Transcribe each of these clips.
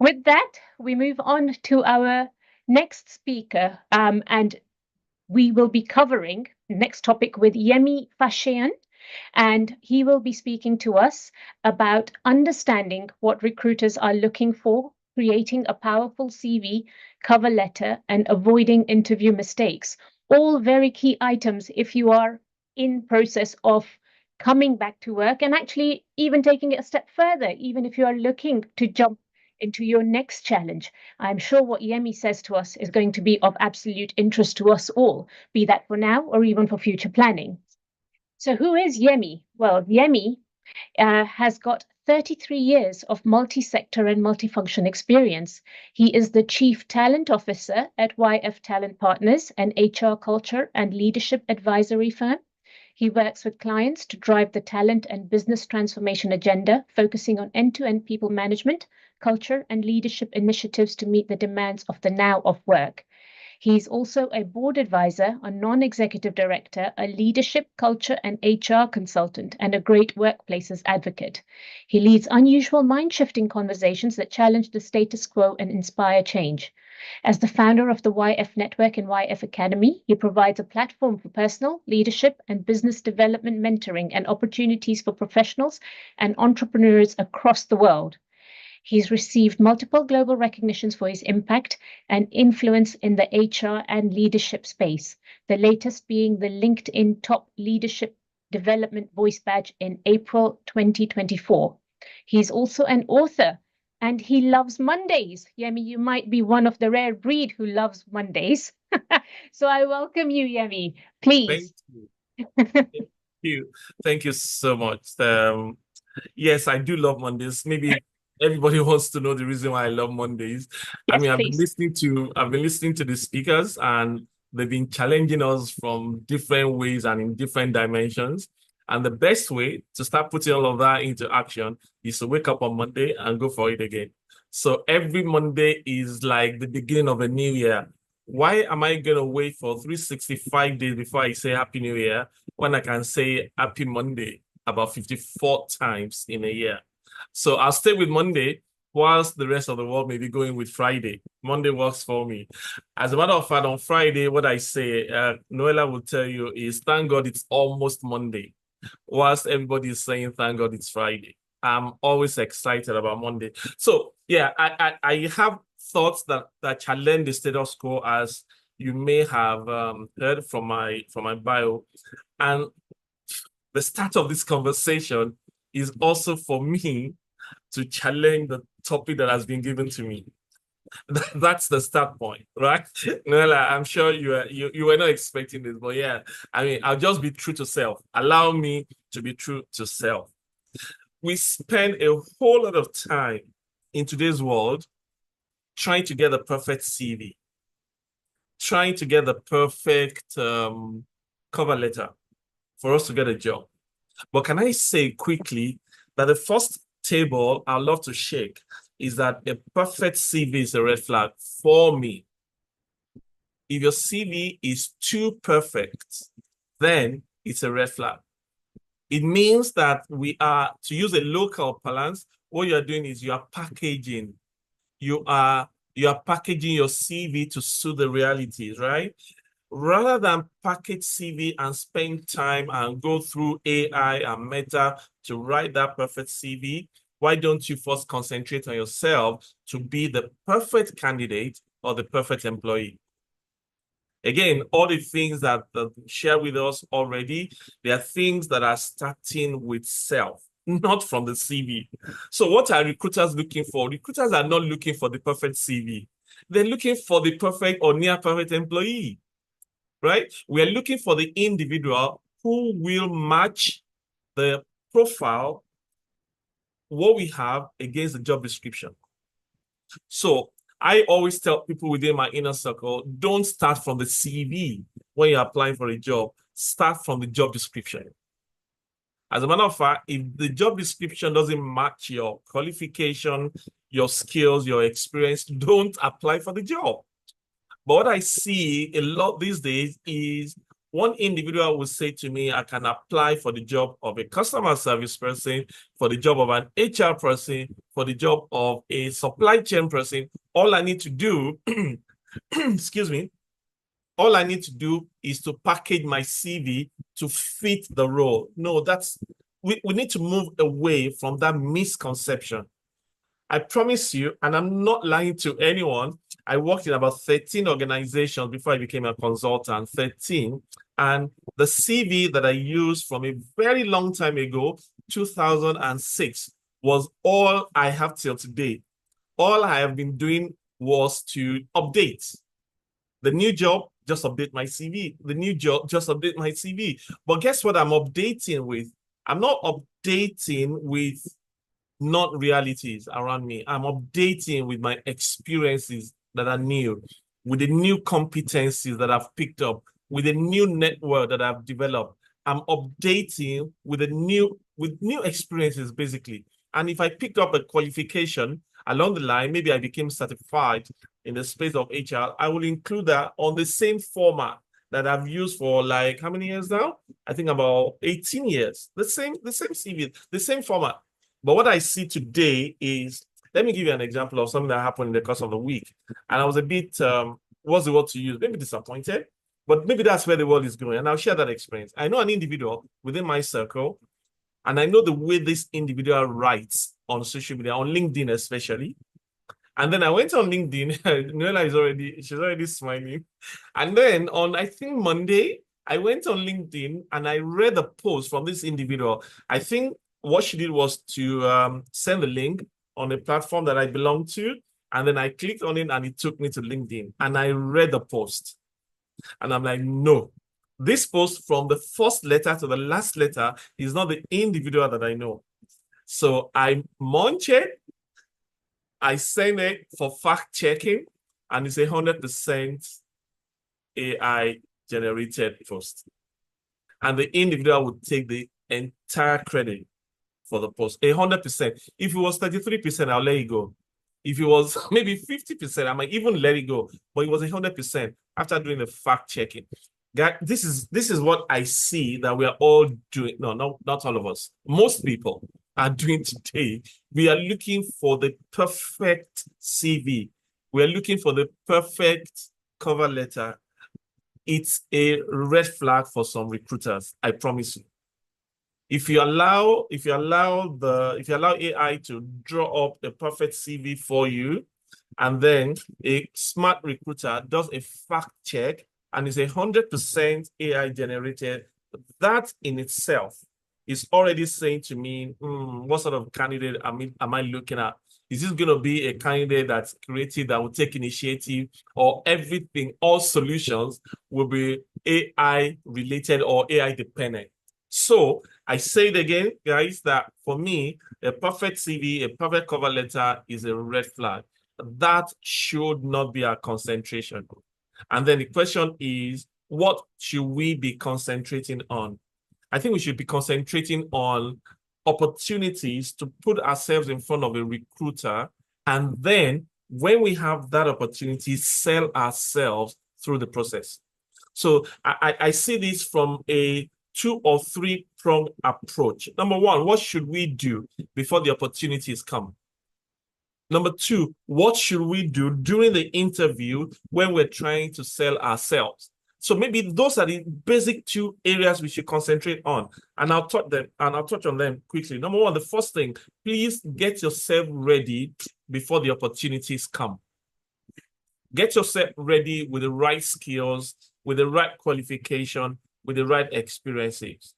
With that, we move on to our next speaker, and we will be covering next topic with Yemi Faseun, and he will be speaking to us about understanding what recruiters are looking for, creating a powerful CV, cover letter, and avoiding interview mistakes. All very key items if you are in process of coming back to work and actually even taking it a step further, even if you are looking to jump into your next challenge. I'm sure what Yemi says to us is going to be of absolute interest to us all, be that for now or even for future planning. So, who is Yemi? Well, Yemi has got 33 years of multi-sector and multifunction experience. He is the Chief Talent Officer at YF Talent Partners, an HR culture and leadership advisory firm. He works with clients to drive the talent and business transformation agenda, focusing on end-to-end people management, culture, and leadership initiatives to meet the demands of the now of work. He's also a board advisor, a non-executive director, a leadership, culture, and HR consultant, and a great workplaces advocate. He leads unusual mind-shifting conversations that challenge the status quo and inspire change. As the founder of the YF Network and YF Academy, he provides a platform for personal, leadership, and business development mentoring and opportunities for professionals and entrepreneurs across the world. He's received multiple global recognitions for his impact and influence in the HR and leadership space, the latest being the LinkedIn Top Leadership Development Voice Badge in April 2024. He's also an author and he loves Mondays. Yemi, you might be one of the rare breed who loves Mondays. So I welcome you, Yemi. Thank Please. you. Thank you. Thank you so much. Yes, I do love Mondays. Maybe everybody wants to know the reason why I love Mondays. I Yes, mean, please. I've been listening to the speakers and they've been challenging us from different ways and in different dimensions. And the best way to start putting all of that into action is to wake up on Monday and go for it again. So every Monday is like the beginning of a new year. Why am I going to wait for 365 days before I say Happy New Year when I can say Happy Monday about 54 times in a year? So I'll stay with Monday whilst the rest of the world may be going with Friday. Monday works for me. As a matter of fact, on Friday, what I say, Noella will tell you is thank God it's almost Monday, whilst everybody is saying thank God it's Friday. I'm always excited about Monday. So yeah, I have thoughts that challenge the status quo, as you may have heard from my bio. And the start of this conversation is also for me to challenge the topic that has been given to me. That's the start point, right? Noella, I'm sure you were not expecting this, but yeah, I mean, I'll just be true to self. Allow me to be true to self. We spend a whole lot of time in today's world trying to get the perfect CV, trying to get the perfect cover letter for us to get a job. But can I say quickly that the first table I'd love to shake is that a perfect CV is a red flag for me. If your CV is too perfect, then it's a red flag. It means that we are, to use a local balance, what you're doing is you are packaging. You are packaging your CV to suit the realities, right? Rather than package CV and spend time and go through AI and Meta to write that perfect CV, why don't you first concentrate on yourself to be the perfect candidate or the perfect employee? Again, all the things that share with us already, they are things that are starting with self, not from the CV. So what are recruiters looking for? Recruiters are not looking for the perfect CV. They're looking for the perfect or near perfect employee, right? We are looking for the individual who will match the profile, what we have against the job description. So I always tell people within my inner circle, don't start from the CV when you're applying for a job. Start from the job description. As a matter of fact, if the job description doesn't match your qualification, your skills, your experience, don't apply for the job. But what I see a lot these days is One individual will say to me, I can apply for the job of a customer service person, for the job of an HR person, for the job of a supply chain person. All I need to do, excuse me, all I need to do is to package my CV to fit the role. No, we need to move away from that misconception. I promise you, and I'm not lying to anyone, I worked in about 13 organizations before I became a consultant, 13. And the CV that I used from a very long time ago, 2006, was all I have till today. All I have been doing was to update. The new job, just update my CV. The new job, just update my CV. But guess what I'm updating with? I'm not updating with not realities around me. I'm updating with my experiences that are new, with the new competencies that I've picked up, with the new network that I've developed. I'm updating with new experiences, basically. And if I picked up a qualification along the line, maybe I became certified in the space of HR, I will include that on the same format that I've used for like how many years now? I think about 18 years. The same CV, the same format. But what I see today is, let me give you an example of something that happened in the course of the week. And I was a bit, what's the word to use? Maybe disappointed, but maybe that's where the world is going. And I'll share that experience. I know an individual within my circle, and I know the way this individual writes on social media, on LinkedIn especially. And then I went on LinkedIn. Noella she's already smiling. And then on, I think Monday, I went on LinkedIn and I read a post from this individual. I think what she did was to send the link on a platform that I belong to. And then I clicked on it and it took me to LinkedIn. And I read the post. And I'm like, no, this post from the first letter to the last letter is not the individual that I know. So I munched it. I sent it for fact checking, and it's 100% AI generated post. And the individual would take the entire credit for the post, 100%. If it was 33%, I'll let it go. If it was maybe 50%, I might even let it go. But it was 100% after doing the fact checking. This is what I see that we are all doing. No, not all of us. Most people are doing today. We are looking for the perfect CV. We are looking for the perfect cover letter. It's a red flag for some recruiters, I promise you. If you allow AI to draw up a perfect CV for you, and then a smart recruiter does a fact check and is 100% AI generated, that in itself is already saying to me, what sort of candidate am I looking at? Is this going to be a candidate that's creative, that will take initiative, or everything, all solutions will be AI related or AI dependent? So I say it again, guys, that for me, a perfect CV, a perfect cover letter is a red flag. That should not be our concentration. And then the question is, what should we be concentrating on? I think we should be concentrating on opportunities to put ourselves in front of a recruiter. And then when we have that opportunity, sell ourselves through the process. So I see this from a 2 or 3 prong approach. Number one, what should we do before the opportunities come? Number 2, what should we do during the interview when we're trying to sell ourselves? So maybe those are the basic 2 areas we should concentrate on. And I'll touch on them quickly. Number 1, the first thing, please get yourself ready before the opportunities come. Get yourself ready with the right skills, with the right qualification, with the right experiences.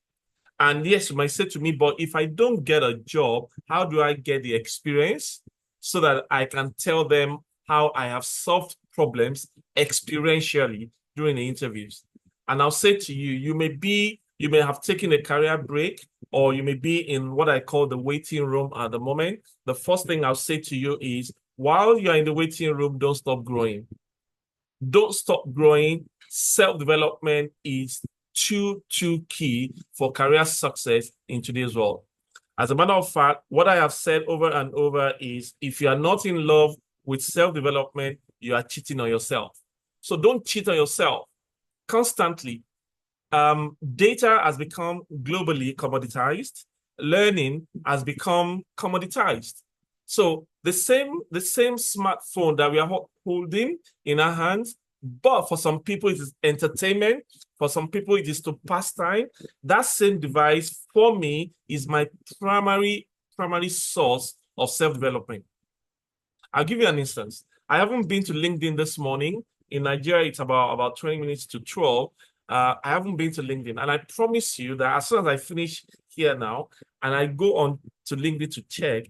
And yes, you might say to me, but if I don't get a job, how do I get the experience so that I can tell them how I have solved problems experientially during the interviews? And I'll say to you, you may have taken a career break, or you may be in what I call the waiting room at the moment. The first thing I'll say to you is, while you're in the waiting room, don't stop growing. Don't stop growing. Self-development is too key for career success in today's world. As a matter of fact, what I have said over and over is, if you are not in love with self-development, you are cheating on yourself. So don't cheat on yourself. Constantly Data has become globally commoditized. Learning has become commoditized. So the same smartphone that we are holding in our hands, but for some people it is entertainment, for some people it is to pass time. That same device for me is my primary source of self-development. I'll give you an instance. I haven't been to LinkedIn this morning. In Nigeria, it's about 20 minutes to 12. I haven't been to LinkedIn. And I promise you that as soon as I finish here now and I go on to LinkedIn to check,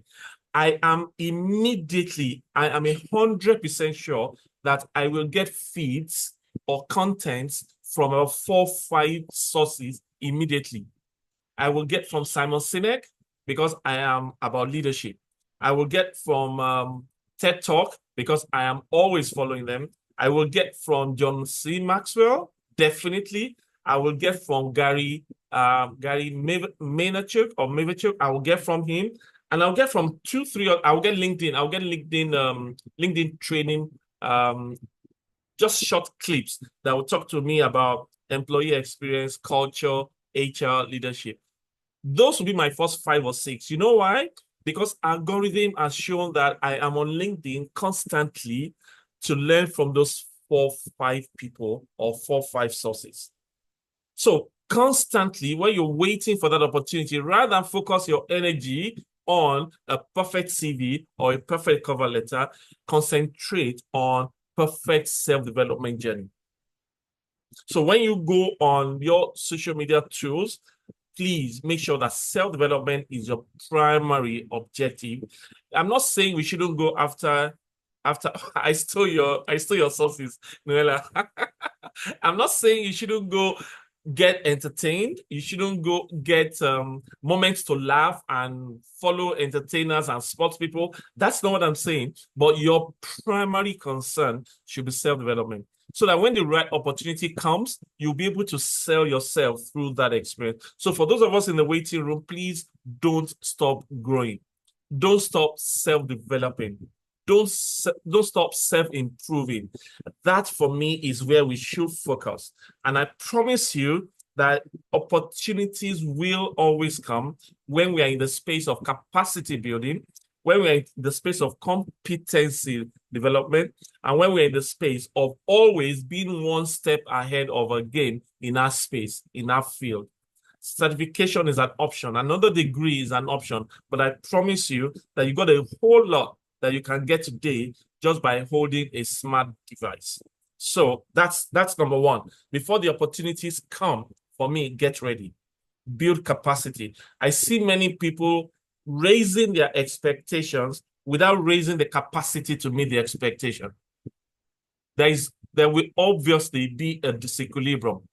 I am 100% sure that I will get feeds or contents from about 4-5 sources immediately. I will get from Simon Sinek because I am about leadership. I will get from TED Talk because I am always following them. I will get from John C. Maxwell, definitely. I will get from Gary Vaynerchuk or Maverchuk. I will get from him. And I'll get from 2-3, I'll get LinkedIn. I'll get LinkedIn training, just short clips that will talk to me about employee experience, culture, HR, leadership. Those will be my first 5 or 6. You know why? Because algorithm has shown that I am on LinkedIn constantly to learn from those 4-5 people or 4-5 sources. So constantly, when you're waiting for that opportunity, rather than focus your energy on a perfect CV or a perfect cover letter, concentrate on perfect self-development journey. So when you go on your social media tools, please make sure that self-development is your primary objective. I'm not saying we shouldn't go after I stole your sources, Noella. I'm not saying you shouldn't go get entertained. You shouldn't go get moments to laugh and follow entertainers and sports people. That's not what I'm saying. But your primary concern should be self-development, so that when the right opportunity comes, you'll be able to sell yourself through that experience. So for those of us in the waiting room, please don't stop growing. Don't stop self-developing. Don't stop self-improving. That, for me, is where we should focus. And I promise you that opportunities will always come when we are in the space of capacity building, when we're in the space of competency development, and when we're in the space of always being one step ahead of a game in our space, in our field. Certification is an option. Another degree is an option. But I promise you that you got a whole lot that you can get today just by holding a smart device. So that's number one. Before the opportunities come, for me, get ready. Build capacity. I see many people raising their expectations without raising the capacity to meet the expectation. There will obviously be a disequilibrium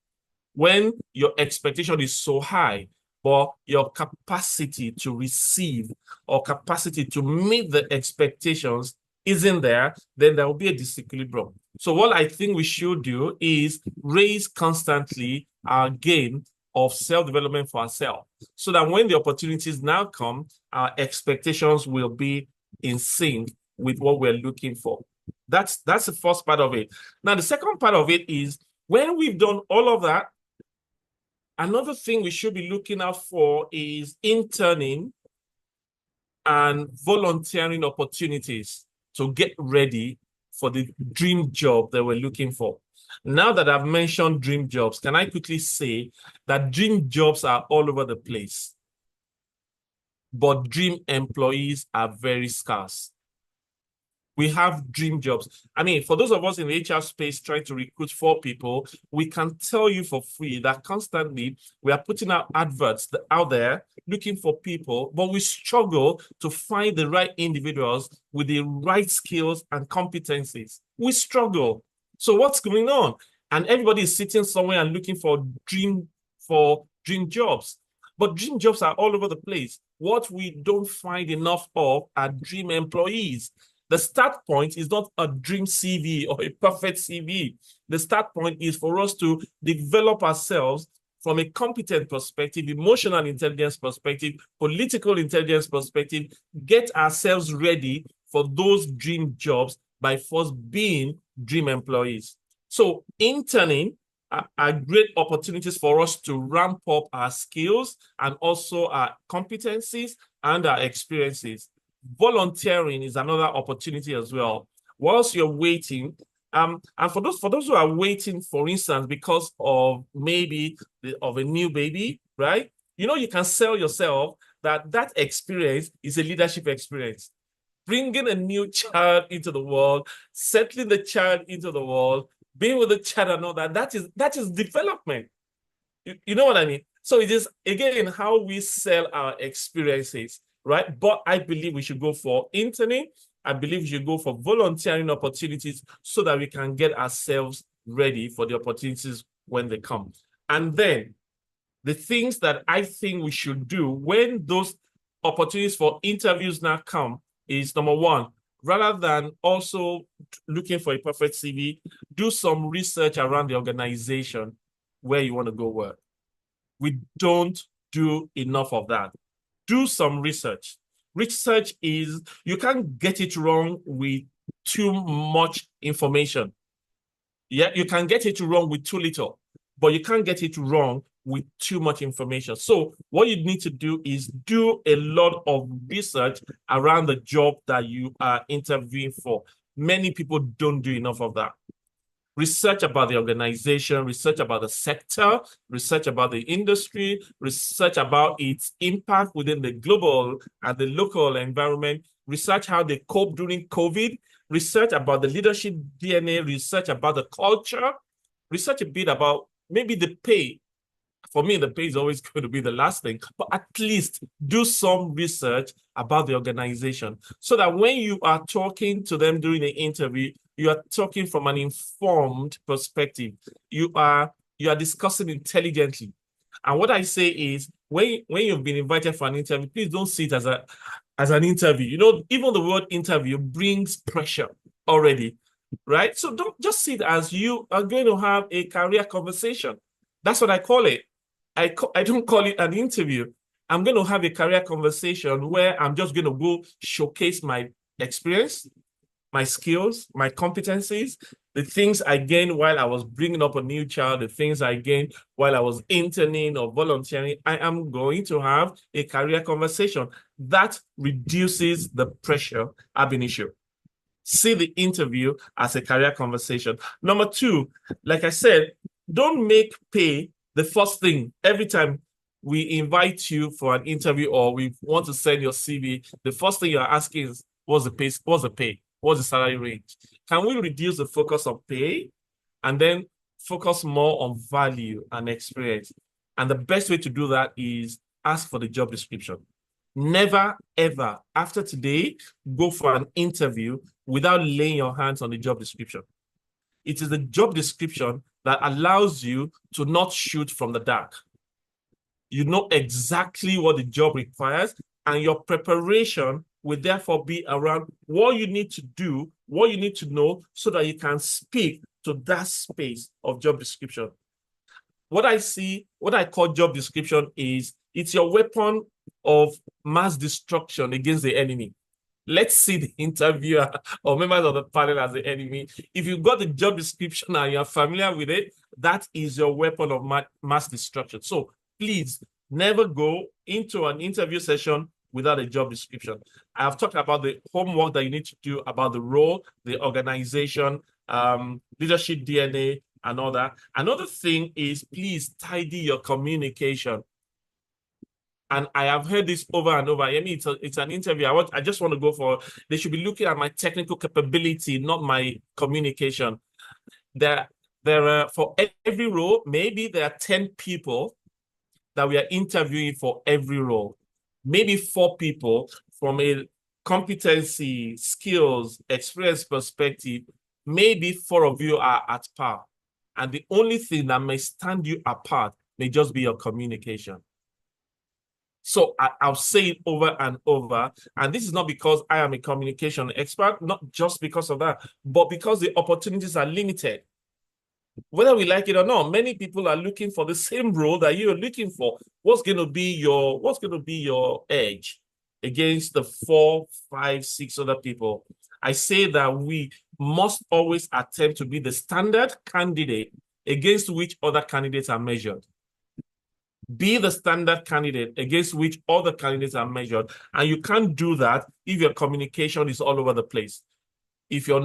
when your expectation is so high, but your capacity to receive or capacity to meet the expectations isn't there, then there will be a disequilibrium. So what I think we should do is raise constantly our game of self-development for ourselves, so that when the opportunities now come, our expectations will be in sync with what we're looking for. That's the first part of it. Now, the second part of it is when we've done all of that, another thing we should be looking out for is interning and volunteering opportunities to get ready for the dream job that we're looking for. Now that I've mentioned dream jobs, can I quickly say that dream jobs are all over the place, but dream employees are very scarce. We have dream jobs. I mean, for those of us in the HR space trying to recruit 4 people, we can tell you for free that constantly we are putting out adverts out there looking for people, but we struggle to find the right individuals with the right skills and competencies. We struggle. So what's going on? And everybody is sitting somewhere and looking for dream jobs. But dream jobs are all over the place. What we don't find enough of are dream employees. The start point is not a dream CV or a perfect CV. The start point is for us to develop ourselves from a competent perspective, emotional intelligence perspective, political intelligence perspective, get ourselves ready for those dream jobs by first being dream employees. So interning are great opportunities for us to ramp up our skills and also our competencies and our experiences. Volunteering is another opportunity as well. Whilst you're waiting, and for those who are waiting, for instance, because of maybe of a new baby, right? You can sell yourself that experience is a leadership experience. Bringing a new child into the world, settling the child into the world, being with the child and all that is development. You know what I mean? So it is, again, how we sell our experiences, right? But I believe we should go for interning. I believe we should go for volunteering opportunities so that we can get ourselves ready for the opportunities when they come. And then the things that I think we should do when those opportunities for interviews now come is, number one, rather than also looking for a perfect CV, do some research around the organization where you want to go work. We don't do enough of that. Do some research. Research is, you can't get it wrong with too much information. Yeah, you can get it wrong with too little, but you can't get it wrong with too much information. So what you need to do is do a lot of research around the job that you are interviewing for. Many people don't do enough of that. Research about the organization, research about the sector, research about the industry, research about its impact within the global and the local environment, research how they cope during COVID, research about the leadership DNA, research about the culture, research a bit about maybe the pay. For me, the pay is always going to be the last thing, but at least do some research about the organization so that when you are talking to them during the interview, you are talking from an informed perspective. You are discussing intelligently. And what I say is, when you've been invited for an interview, please don't see it as an interview. Even the word interview brings pressure already, right? So don't just see it as you are going to have a career conversation. That's what I call it. I don't call it an interview. I'm going to have a career conversation where I'm just going to go showcase my experience, my skills, my competencies, the things I gained while I was bringing up a new child, the things I gained while I was interning or volunteering. I am going to have a career conversation that reduces the pressure ab initio. See the interview as a career conversation. Number two, like I said, don't make pay the first thing. Every time we invite you for an interview or we want to send your CV, the first thing you're asking is, what's the pay? What's the pay? What's the salary range? Can we reduce the focus on pay and then focus more on value and experience? And the best way to do that is ask for the job description. Never, ever, after today, go for an interview without laying your hands on the job description. It is the job description that allows you to not shoot from the dark. You know exactly what the job requires, and your preparation will therefore be around what you need to do, what you need to know, so that you can speak to that space of job description. What I call job description is, it's your weapon of mass destruction against the enemy. Let's see the interviewer or members of the panel as the enemy. If you've got the job description and you're familiar with it, that is your weapon of mass destruction. So please never go into an interview session without a job description. I have talked about the homework that you need to do about the role, the organization, leadership DNA, and all that. Another thing is, please tidy your communication. And I have heard this over and over. Yemi, it's an interview. I just want to go for, they should be looking at my technical capability, not my communication. There are, for every role, maybe there are 10 people that we are interviewing for every role. Maybe 4 people from a competency, skills, experience perspective. Maybe 4 of you are at par. And the only thing that may stand you apart may just be your communication. So I'll say it over and over. And this is not because I am a communication expert, not just because of that, but because the opportunities are limited. Whether we like it or not, many people are looking for the same role that you're looking for. What's going to be your edge against the 4, 5, 6 other people? I say that we must always attempt to be the standard candidate against which other candidates are measured. Be the standard candidate against which other candidates are measured. And you can't do that if your communication is all over the place. If your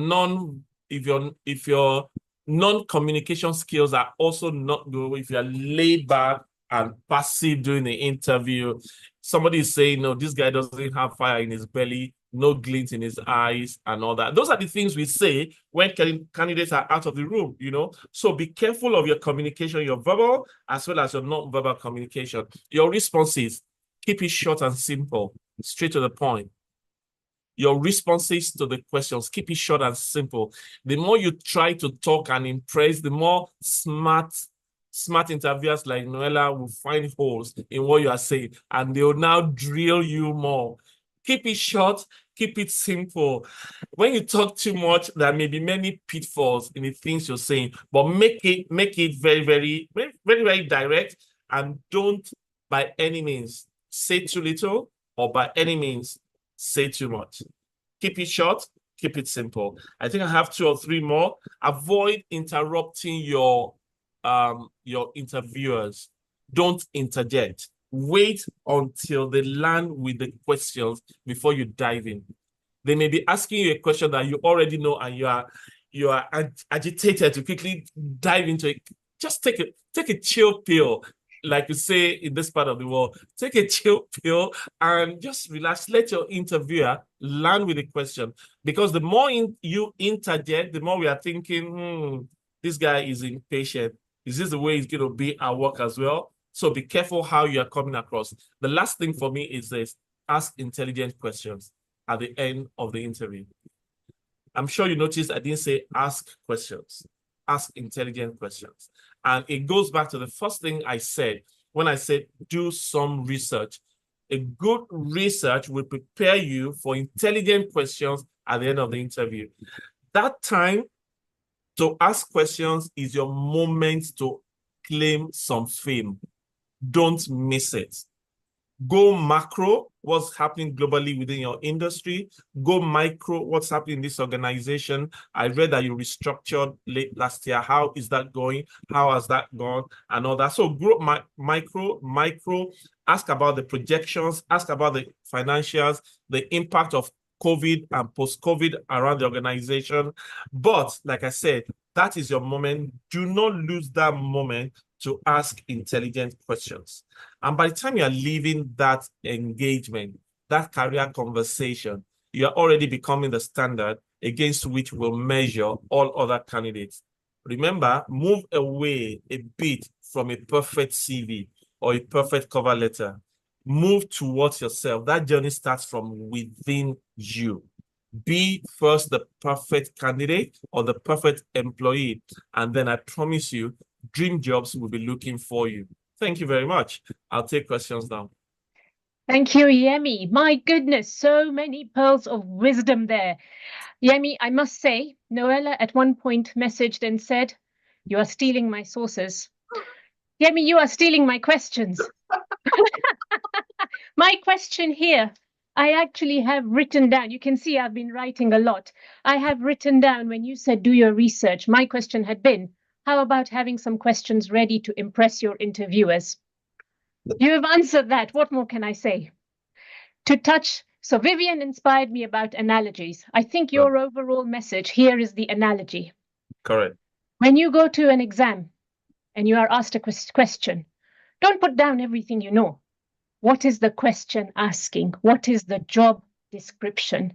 non-communication skills are also not good, if you're laid back and passive during the interview, somebody is saying, no, this guy doesn't have fire in his belly, no glint in his eyes, and all that. Those are the things we say when candidates are out of the room, you know? So be careful of your communication, your verbal, as well as your non-verbal communication. Your responses, keep it short and simple, straight to the point. Your responses to the questions, keep it short and simple. The more you try to talk and impress, the more smart interviewers like Noella will find holes in what you are saying, and they will now drill you more. Keep it short, keep it simple. When you talk too much, there may be many pitfalls in the things you're saying, but make it very, very, very, very, very direct, and don't by any means say too little, or by any means say too much. Keep it short, keep it simple. I think I have 2 or 3 more. Avoid interrupting your interviewers. Don't interject. Wait until they land with the questions before you dive in. They may be asking you a question that you already know, and you are agitated to quickly dive into it. Just take a chill pill, like you say in this part of the world. Take a chill pill and just relax. Let your interviewer land with the question, because the more you interject, the more we are thinking, this guy is impatient. Is this the way he's going to be at work as well? So be careful how you are coming across. The last thing for me is this: ask intelligent questions at the end of the interview. I'm sure you noticed I didn't say ask questions. Ask intelligent questions. And it goes back to the first thing I said when I said do some research. A good research will prepare you for intelligent questions at the end of the interview. That time to ask questions is your moment to claim some fame. Don't miss it. Go macro, what's happening globally within your industry. Go micro, what's happening in this organization. I read that you restructured late last year. How is that going? How has that gone? And all that. So grow micro, ask about the projections, ask about the financials, the impact of COVID and post-COVID around the organization. But like I said, that is your moment. Do not lose that moment to ask intelligent questions. And by the time you're leaving that engagement, that career conversation, you're already becoming the standard against which we'll measure all other candidates. Remember, move away a bit from a perfect CV or a perfect cover letter. Move towards yourself. That journey starts from within you. Be first the perfect candidate or the perfect employee, and then I promise you, dream jobs will be looking for you. Thank you very much. I'll take questions now. Thank you, Yemi. My goodness, so many pearls of wisdom there. Yemi, I must say, Noella at one point messaged and said, "You are stealing my sources." Yemi, you are stealing my questions. My question here, I actually have written down. You can see I've been writing a lot. I have written down when you said do your research. My question had been, how about having some questions ready to impress your interviewers? You have answered that. What more can I say? So Vivian inspired me about analogies. I think your overall message here is the analogy. Correct. When you go to an exam and you are asked a question, don't put down everything you know. What is the question asking? What is the job description?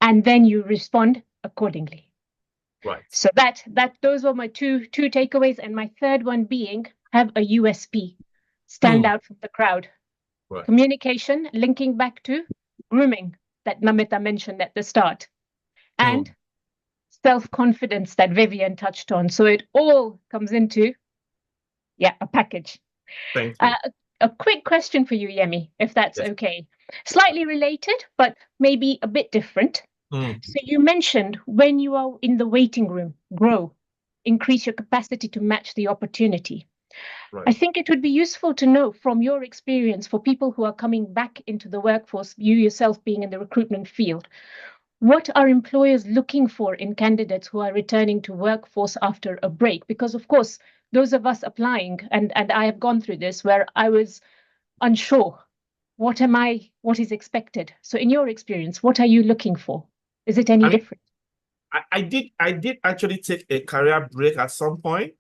And then you respond accordingly. Right. So those were my two takeaways. And my third one being, have a USP. Stand out from the crowd. Right. Communication, linking back to grooming that Namita mentioned at the start. And self-confidence that Vivian touched on. So it all comes into, a package. Thank you. A quick question for you, Yemi, if that's okay. Slightly related, but maybe a bit different. So you mentioned when you are in the waiting room, grow, increase your capacity to match the opportunity. Right. I think it would be useful to know from your experience for people who are coming back into the workforce, you yourself being in the recruitment field, what are employers looking for in candidates who are returning to workforce after a break? Because, of course, those of us applying, and I have gone through this, where I was unsure, what is expected. So in your experience, what are you looking for? Is it any I mean, different? I did actually take a career break at some point.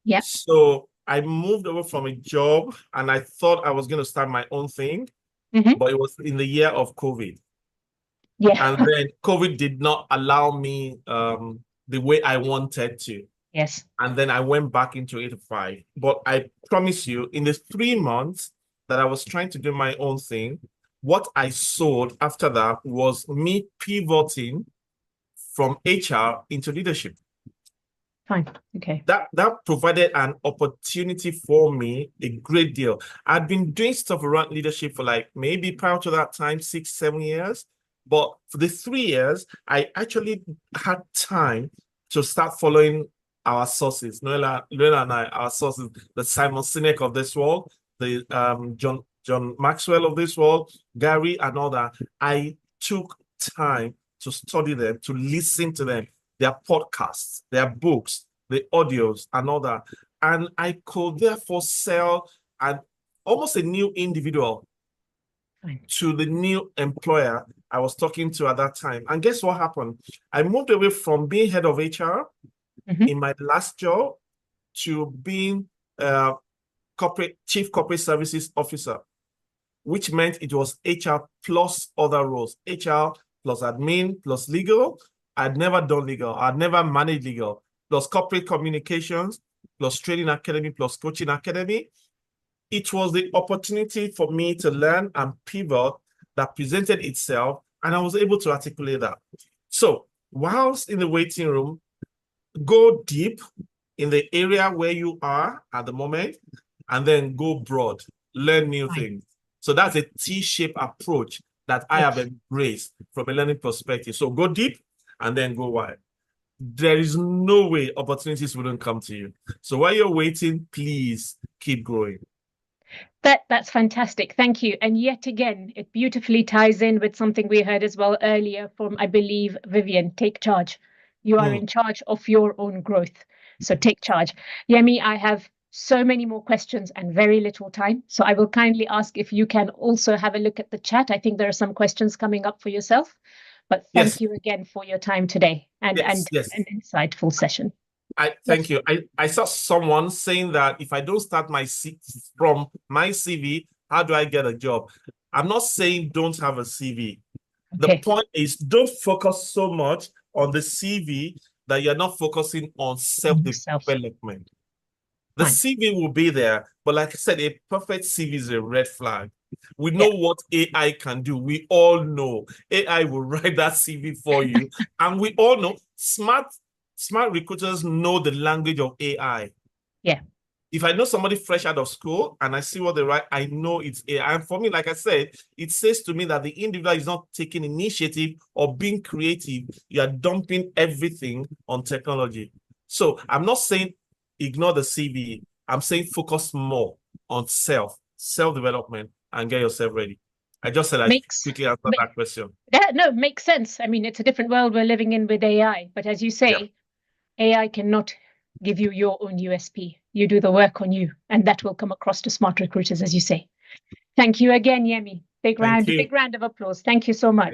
Yeah. So I moved over from a job and I thought I was going to start my own thing, Hmm. but it was in the year of COVID. Yeah. And then COVID did not allow me the way I wanted to. Yes. And then I went back into 8 to 5. But I promise you, in the 3 months that I was trying to do my own thing, what I sold after that was me pivoting from HR into leadership. Fine. Okay. That provided an opportunity for me, a great deal. I'd been doing stuff around leadership for like maybe prior to that time, 6, 7 years. But for the 3 years, I actually had time to start following our sources. Noella and I, our sources, the Simon Sinek of this world, the John Maxwell of this world, Gary and all that. I took time to study them, to listen to them, their podcasts, their books, the audios, and all that. And I could therefore sell almost a new individual Fine. to the new employer I was talking to at that time. And guess what happened? I moved away from being head of HR in my last job to being chief corporate services officer, which meant it was HR plus other roles, HR plus admin plus legal. I'd never done legal. I'd never managed legal, plus corporate communications, plus training academy, plus coaching academy. It was the opportunity for me to learn and pivot that presented itself, and I was able to articulate that. So whilst in the waiting room, go deep in the area where you are at the moment, and then go broad, learn new things. So that's a T-shaped approach that I have embraced from a learning perspective. So go deep and then go wide. There is no way opportunities wouldn't come to you. So while you're waiting, please keep growing. That's fantastic. Thank you. And yet again, it beautifully ties in with something we heard as well earlier from, I believe, Vivian. Take charge. You are in charge of your own growth. So take charge. Yemi, I have so many more questions and very little time. So I will kindly ask if you can also have a look at the chat. I think there are some questions coming up for yourself. But thank you again for your time today and an insightful session. Thank you. I saw someone saying that if I don't start from my CV, how do I get a job? I'm not saying don't have a CV. The point is, don't focus so much on the CV that you're not focusing on self-development. The CV will be there, but like I said, a perfect CV is a red flag. We know what AI can do. We all know AI will write that CV for you. And we all know smart recruiters know the language of AI. Yeah. If I know somebody fresh out of school and I see what they write, I know it's AI. And for me, like I said, it says to me that the individual is not taking initiative or being creative. You are dumping everything on technology. So I'm not saying ignore the CV. I'm saying focus more on self-development, and get yourself ready. I just said I quickly answered that question. No, makes sense. I mean, it's a different world we're living in with AI. But as you say, AI cannot give you your own USP. You do the work on you, and that will come across to smart recruiters, as you say. Thank you again, Yemi. Big round of applause. Thank you so much.